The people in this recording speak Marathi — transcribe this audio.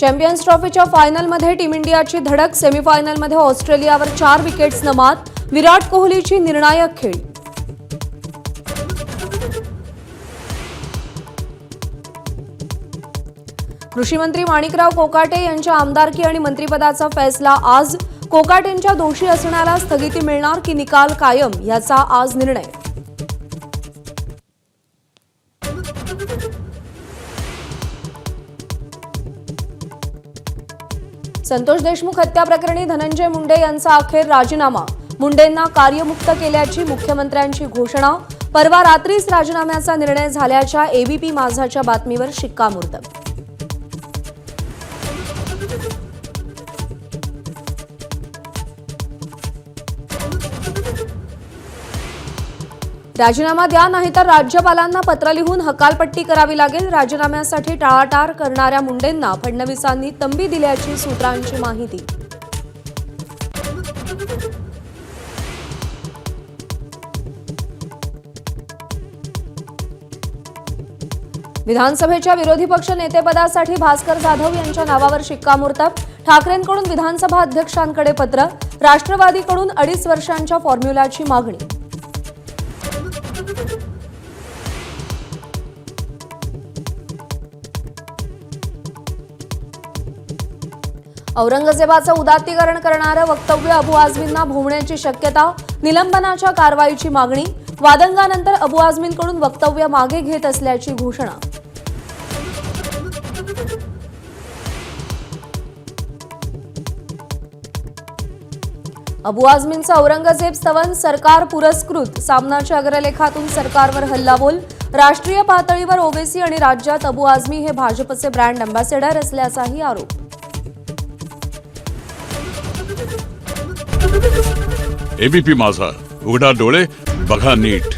चॅम्पियन्स ट्रॉफीच्या फायनलमध्ये टीम इंडियाची धडक. सेमीफायनलमध्ये ऑस्ट्रेलियावर 4 विकेट्सनं मात. विराट कोहलीची निर्णायक खेळी. कृषी मंत्री माणिकराव कोकाटे यांच्या आमदारकी आणि मंत्रिपदाचा फैसला आज. कोकाटेंच्या दोषी असण्याला स्थगिती मिळणार की निकाल कायम, याचा आज निर्णय. संतोष देशमुख हत्या प्रकरणी धनंजय मुंडे यांचा अखेर राजीनामा. मुंडेंना कार्यमुक्त केल्याची मुख्यमंत्र्यांची घोषणा. परवा रात्रीच राजीनाम्याचा निर्णय झाल्याच्या एबीपी माझाच्या बातमीवर शिक्कामोर्तब. राजीनामा द्या, नाहीतर राज्यपालांना पत्र लिहून हकालपट्टी करावी लागेल. राजीनाम्यासाठी टाळाटाळ करणाऱ्या मुंडेंना फडणवीसांनी तंबी दिल्याची सूत्रांची माहिती. विधानसभेच्या विरोधी पक्ष नेतेपदासाठी भास्कर जाधव यांच्या नावावर शिक्कामोर्तब. ठाकरेंकडून विधानसभा अध्यक्षांकडे पत्र. राष्ट्रवादीकडून 2.5 वर्षांच्या फॉर्म्युलाची मागणी. औरंगजेबाचं उदात्तीकरण करणारं वक्तव्य अबू आझमींना भोवण्याची शक्यता. निलंबनाच्या कारवाईची मागणी. वादंगानंतर अबू आझमींकडून वक्तव्य मागे घेत असल्याची घोषणा. अबू आझमींचं औरंगजेब स्तवन सरकार पुरस्कृत. सामनाच्या अग्रलेखातून सरकारवर हल्लाबोल. राष्ट्रीय पातळीवर ओवेसी आणि राज्यात अबू आझमी हे भाजपचे ब्रँड अँबॅसेडर असल्याचाही आरोप. एबीपी माझा, उघडा डोळे बघा नीट.